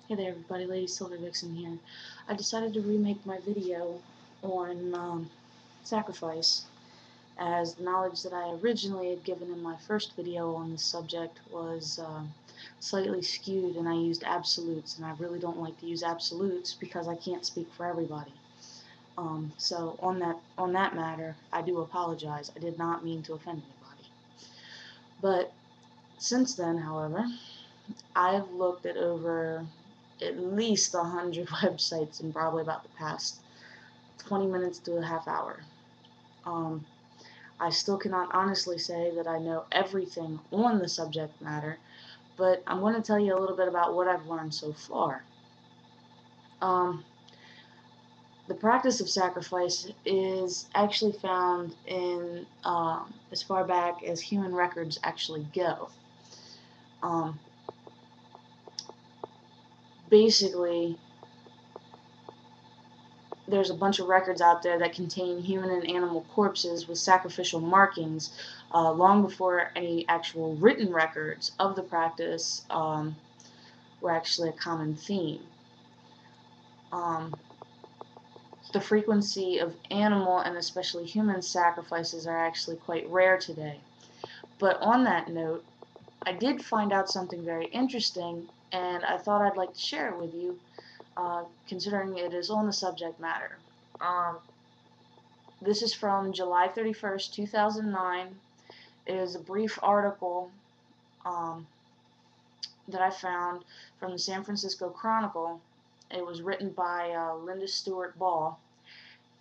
Hey there everybody, Lady Silver Vixen here. I decided to remake my video on sacrifice, as the knowledge that I originally had given in my first video on this subject was slightly skewed, and I used absolutes, and I really don't like to use absolutes because I can't speak for everybody. So on that matter, I do apologize. I did not mean to offend anybody. But since then, however, I've looked at over at least 100 websites in probably about the past 20 minutes to a half hour. Um, I still cannot honestly say that I know everything on the subject matter, but I'm going to tell you a little bit about what I've learned so far. Um, the practice of sacrifice is actually found in as far back as human records actually go. Um, Basically, there's a bunch of records out there that contain human and animal corpses with sacrificial markings long before any actual written records of the practice were actually a common theme. The frequency of animal and especially human sacrifices are actually quite rare today. But on that note, I did find out something very interesting, and I thought I'd like to share it with you, considering it is on the subject matter. This is from July 31st, 2009. It is a brief article um, that I found from the San Francisco Chronicle. It was written by Linda Stewart Ball,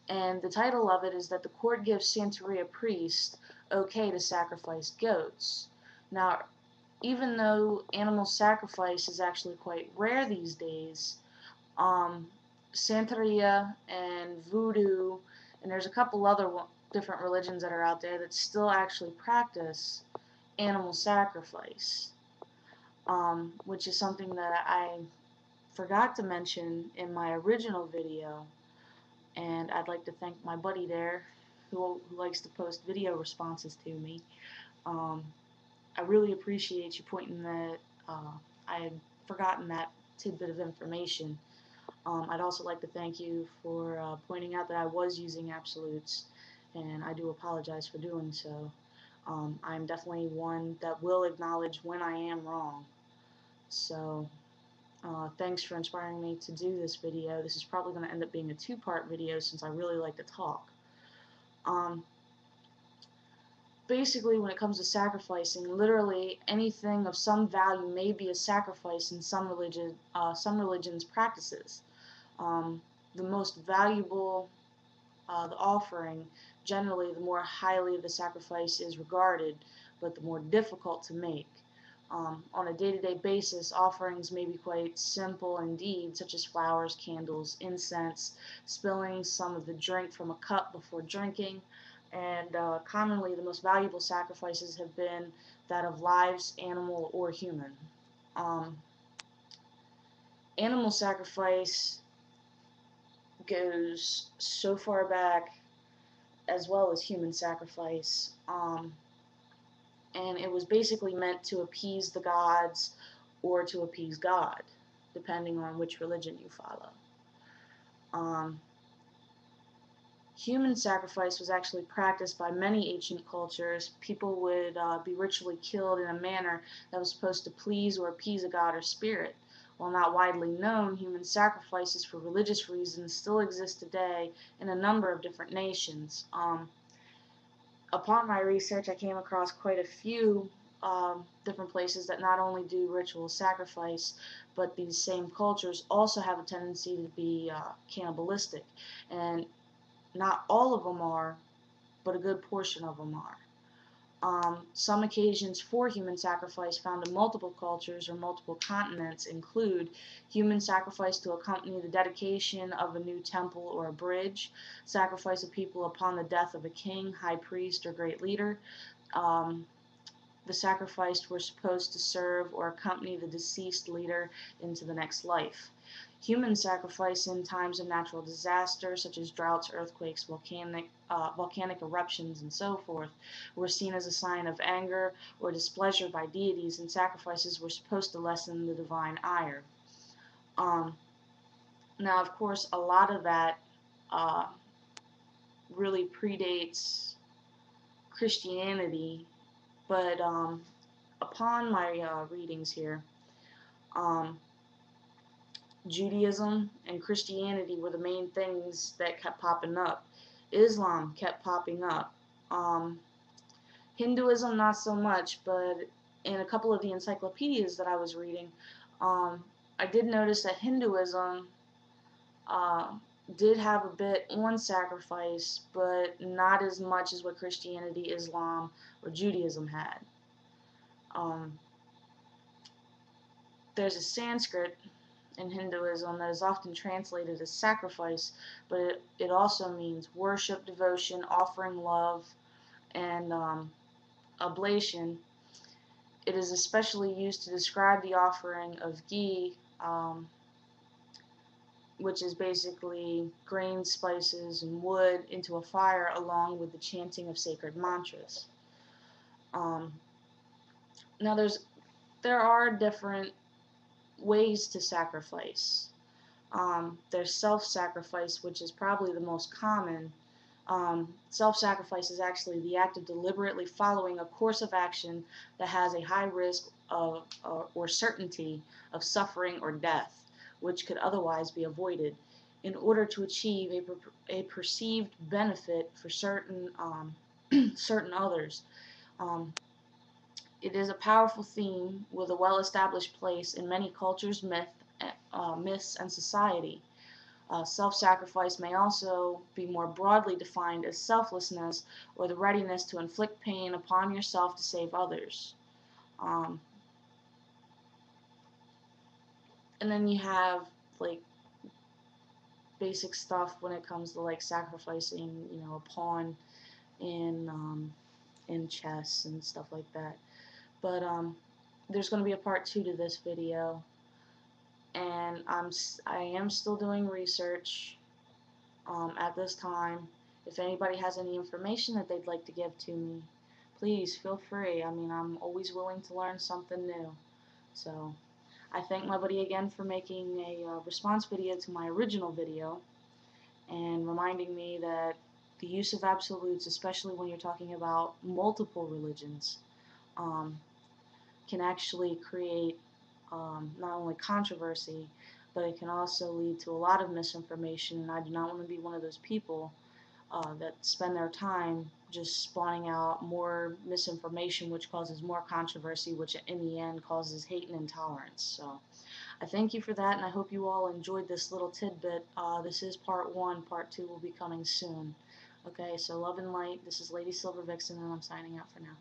and the title of it is that the court gives Santeria priest okay to sacrifice goats. Now, even though animal sacrifice is actually quite rare these days, Santeria and voodoo, and there's a couple other different religions that are out there that still actually practice animal sacrifice, which is something that I forgot to mention in my original video, and I'd like to thank my buddy there who likes to post video responses to me. I really appreciate you pointing that I had forgotten that tidbit of information. I'd also like to thank you for pointing out that I was using absolutes, and I do apologize for doing so. I'm definitely one that will acknowledge when I am wrong. So, thanks for inspiring me to do this video. This is probably going to end up being a two-part video since I really like to talk. Basically, when it comes to sacrificing, literally anything of some value may be a sacrifice in some religions' practices. The most valuable the offering, generally the more highly the sacrifice is regarded, but the more difficult to make. On a day-to-day basis, offerings may be quite simple indeed, such as flowers, candles, incense, spilling some of the drink from a cup before drinking, and commonly the most valuable sacrifices have been that of lives, animal, or human. Animal sacrifice goes so far back as well as human sacrifice, and it was basically meant to appease the gods or to appease God, depending on which religion you follow. Human sacrifice was actually practiced by many ancient cultures. People would be ritually killed in a manner that was supposed to please or appease a god or spirit. While not widely known, human sacrifices for religious reasons still exist today in a number of different nations. Upon my research, I came across quite a few different places that not only do ritual sacrifice, but these same cultures also have a tendency to be cannibalistic. And not all of them are, but a good portion of them are. Some occasions for human sacrifice found in multiple cultures or multiple continents include human sacrifice to accompany the dedication of a new temple or a bridge, sacrifice of people upon the death of a king, high priest, or great leader. The sacrificed were supposed to serve or accompany the deceased leader into the next life. Human sacrifice in times of natural disaster, such as droughts, earthquakes, volcanic eruptions, and so forth, were seen as a sign of anger or displeasure by deities, and sacrifices were supposed to lessen the divine ire. Now, of course, a lot of that uh, really predates Christianity, but upon my readings here, um, Judaism and Christianity were the main things that kept popping up. Islam kept popping up. Um, Hinduism, not so much, but in a couple of the encyclopedias that I was reading, um, I did notice that Hinduism uh, did have a bit on sacrifice, but not as much as what Christianity, Islam, or Judaism had. Um, there's a Sanskrit in Hinduism that is often translated as sacrifice, but it also means worship, devotion, offering love, and oblation. It is especially used to describe the offering of ghee, which is basically grains, spices, and wood into a fire along with the chanting of sacred mantras. Um, now there are different ways to sacrifice. There's self-sacrifice, which is probably the most common. Self-sacrifice is actually the act of deliberately following a course of action that has a high risk of or certainty of suffering or death, which could otherwise be avoided, in order to achieve a perceived benefit for certain certain others. Um, it is a powerful theme with a well-established place in many cultures, myths, and society. Self-sacrifice may also be more broadly defined as selflessness or the readiness to inflict pain upon yourself to save others. Um, and then you have like basic stuff when it comes to like sacrificing, a pawn in chess and stuff like that. But there's going to be a part 2 to this video, and I am still doing research at this time. If anybody has any information that they'd like to give to me, please feel free. I mean, I'm always willing to learn something new. So, I thank my buddy again for making a response video to my original video and reminding me that the use of absolutes, especially when you're talking about multiple religions, um, can actually create not only controversy, but it can also lead to a lot of misinformation, and I do not want to be one of those people that spend their time just spawning out more misinformation, which causes more controversy, which in the end causes hate and intolerance. So I thank you for that, and I hope you all enjoyed this little tidbit. This is part 1. Part 2 will be coming soon. Okay, so love and light. This is Lady Silver Vixen, and I'm signing out for now.